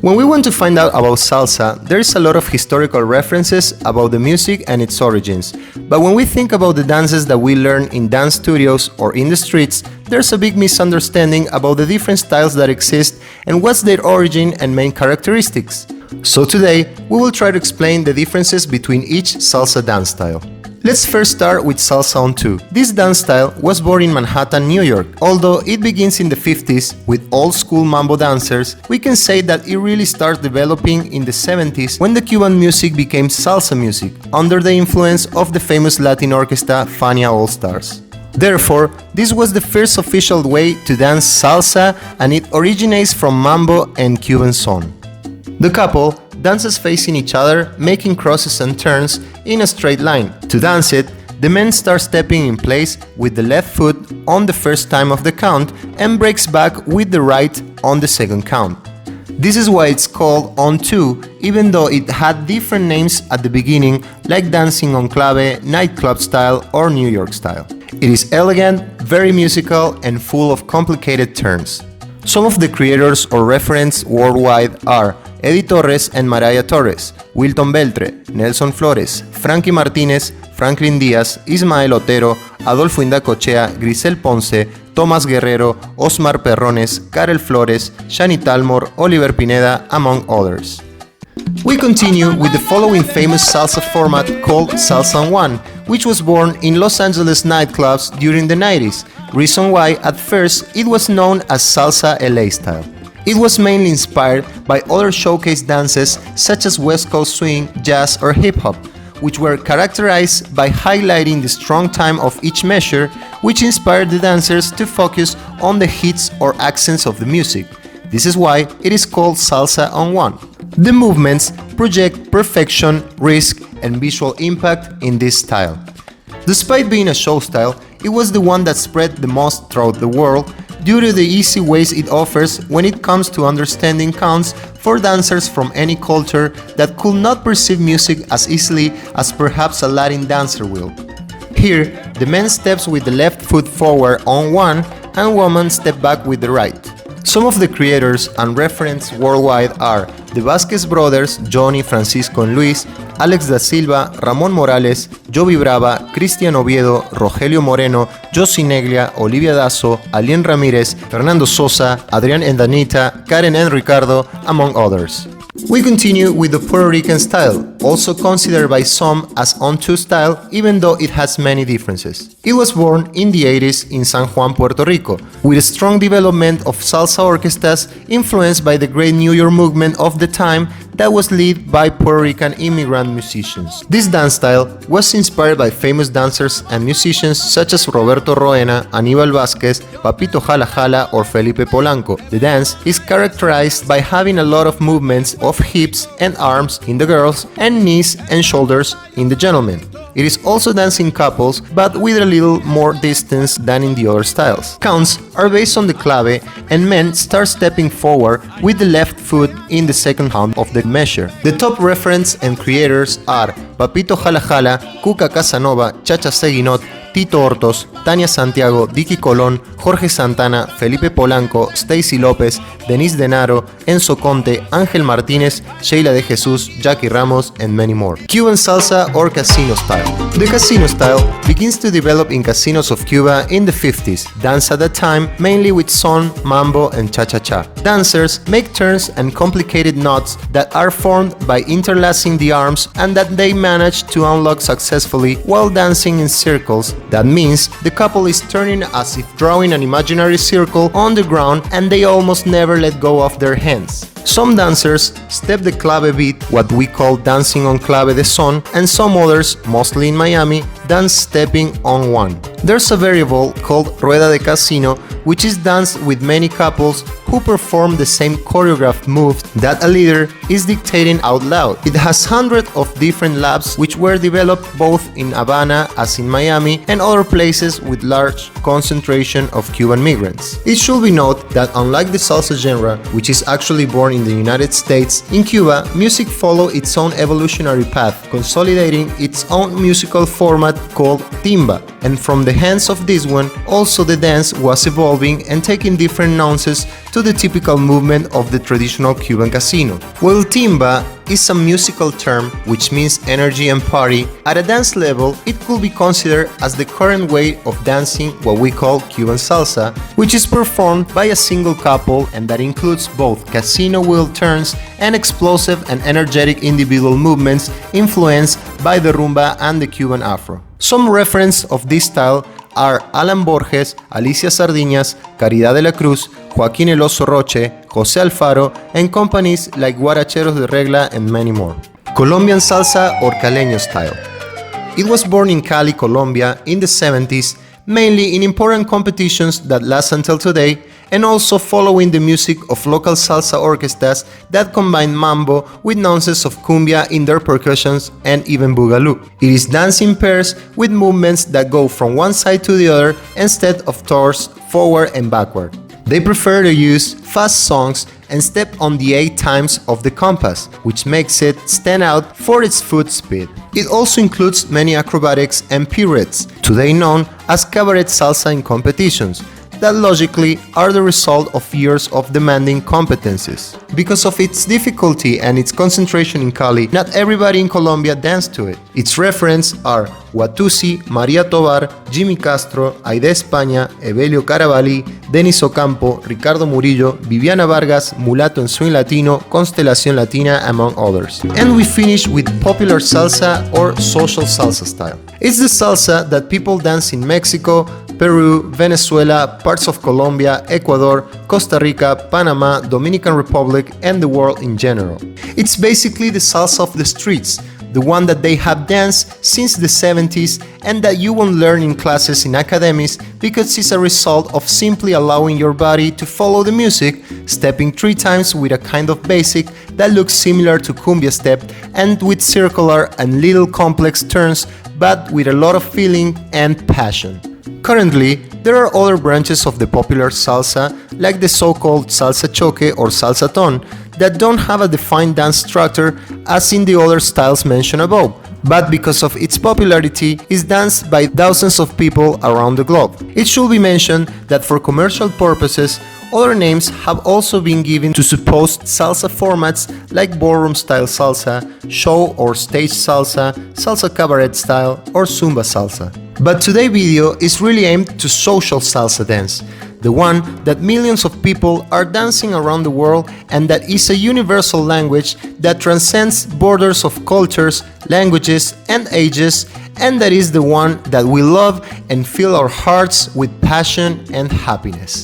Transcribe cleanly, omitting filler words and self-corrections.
When we want to find out about salsa, there is a lot of historical references about the music and its origins. But when we think about the dances that we learn in dance studios or in the streets, there's a big misunderstanding about the different styles that exist and what's their origin and main characteristics. So today, we will try to explain the differences between each salsa dance style. Let's first start with Salsa on 2. This dance style was born in Manhattan, New York. Although it begins in the 50s with old-school mambo dancers, we can say that it really started developing in the 70s when the Cuban music became salsa music, under the influence of the famous Latin orchestra Fania All-Stars. Therefore, this was the first official way to dance salsa, and it originates from mambo and Cuban son. The couple dances facing each other, making crosses and turns in a straight line. To dance it, the man starts stepping in place with the left foot on the first time of the count and breaks back with the right on the second count. This is why it's called on 2, even though it had different names at the beginning, like dancing on clave, nightclub style or New York style. It is elegant, very musical, and full of complicated turns. Some of the creators or referents worldwide are Eddie Torres and Mariah Torres, Wilton Beltre, Nelson Flores, Frankie Martinez, Franklin Diaz, Ismael Otero, Adolfo Indacochea, Grisel Ponce, Tomás Guerrero, Osmar Perrones, Karel Flores, Shani Talmor, Oliver Pineda, among others. We continue with the following famous salsa format called Salsa on 1, which was born in Los Angeles nightclubs during the 90s, reason why at first it was known as Salsa LA style. It was mainly inspired by other showcase dances such as West Coast swing, jazz or hip-hop, which were characterized by highlighting the strong time of each measure, which inspired the dancers to focus on the hits or accents of the music. This is why it is called Salsa on 1. The movements project perfection, risk, and visual impact in this style. Despite being a show style, it was the one that spread the most throughout the world due to the easy ways it offers when it comes to understanding counts for dancers from any culture that could not perceive music as easily as perhaps a Latin dancer will. Here, the man steps with the left foot forward on 1 and woman step back with the right. Some of the creators and referents worldwide are the Vasquez brothers, Johnny, Francisco and Luis, Alex da Silva, Ramón Morales, Jovi Brava, Cristian Oviedo, Rogelio Moreno, Josie Neglia, Olivia Dazo, Alien Ramírez, Fernando Sosa, Adrián and Danita, Karen and Ricardo, among others. We continue with the Puerto Rican style, also considered by some as on 2 style, even though it has many differences. It was born in the 80s in San Juan, Puerto Rico, with a strong development of salsa orchestras influenced by the great New York movement of the time that was led by Puerto Rican immigrant musicians. This dance style was inspired by famous dancers and musicians such as Roberto Roena, Aníbal Vázquez, Papito Jala Jala or Felipe Polanco. The dance is characterized by having a lot of movements of hips and arms in the girls and knees and shoulders in the gentlemen. It is also danced in couples, but with a little more distance than in the other styles. Counts are based on the clave, and men start stepping forward with the left foot in the second count of the measure. The top referents and creators are Papito Jala Jala, Cuca Casanova, Chacha Seguinot, Tito Hortos, Tania Santiago, Dicky Colón, Jorge Santana, Felipe Polanco, Stacy López, Denise Denaro, Enzo Conte, Ángel Martínez, Sheila de Jesús, Jackie Ramos, and many more. Cuban salsa or casino style. The casino style begins to develop in casinos of Cuba in the 50s, danced at that time mainly with son, mambo, and cha-cha-cha. Dancers make turns and complicated knots that are formed by interlacing the arms and that they manage to unlock successfully while dancing in circles. That means the couple is turning as if drawing an imaginary circle on the ground and they almost never let go of their hands. Some dancers step the clave beat, what we call dancing on clave de son, and some others, mostly in Miami, dance stepping on 1. There's a variable called Rueda de Casino, which is danced with many couples who perform the same choreographed moves that a leader is dictating out loud. It has hundreds of different laps which were developed both in Havana as in Miami and other places with large concentration of Cuban migrants. It should be noted that unlike the salsa genre, which is actually born in the United States, in Cuba, music followed its own evolutionary path, consolidating its own musical format called timba, and from the hands of this one, also the dance was evolving and taking different nuances to the typical movement of the traditional Cuban casino. While timba is a musical term which means energy and party, at a dance level it could be considered as the current way of dancing what we call Cuban salsa, which is performed by a single couple and that includes both casino wheel turns and explosive and energetic individual movements influenced by the rumba and the Cuban afro. Some reference of this style are Alan Borges, Alicia Sardiñas, Caridad de la Cruz, Joaquín El Oso Roche, José Alfaro, and companies like Guaracheros de Regla and many more. Colombian salsa or caleño style. It was born in Cali, Colombia in the 70s, mainly in important competitions that last until today, and also following the music of local salsa orchestras that combine mambo with nuances of cumbia in their percussions and even boogaloo. It is danced in pairs with movements that go from one side to the other instead of towards forward and backward. They prefer to use fast songs and step on the 8 times of the compass, which makes it stand out for its foot speed. It also includes many acrobatics and pirouettes, today known as cabaret salsa in competitions, that logically are the result of years of demanding competencies. Because of its difficulty and its concentration in Cali, not everybody in Colombia danced to it. Its references are Watusi, María Tovar, Jimmy Castro, Aide España, Evelio Carabalí, Denis Ocampo, Ricardo Murillo, Viviana Vargas, Mulato en Swing Latino, Constelación Latina, among others. And we finish with popular salsa or social salsa style. It's the salsa that people dance in Mexico, Peru, Venezuela, parts of Colombia, Ecuador, Costa Rica, Panama, Dominican Republic, and the world in general. It's basically the salsa of the streets, the one that they have danced since the 70s and that you won't learn in classes in academies because it's a result of simply allowing your body to follow the music, stepping 3 times with a kind of basic that looks similar to cumbia step and with circular and little complex turns, but with a lot of feeling and passion. Currently, there are other branches of the popular salsa, like the so-called salsa choque or salsa ton, that don't have a defined dance structure as in the other styles mentioned above, but because of its popularity is danced by thousands of people around the globe. It should be mentioned that for commercial purposes, other names have also been given to supposed salsa formats like ballroom-style salsa, show or stage salsa, salsa cabaret style, or zumba salsa. But today's video is really aimed to social salsa dance, the one that millions of people are dancing around the world and that is a universal language that transcends borders of cultures, languages, and ages, and that is the one that we love and fill our hearts with passion and happiness.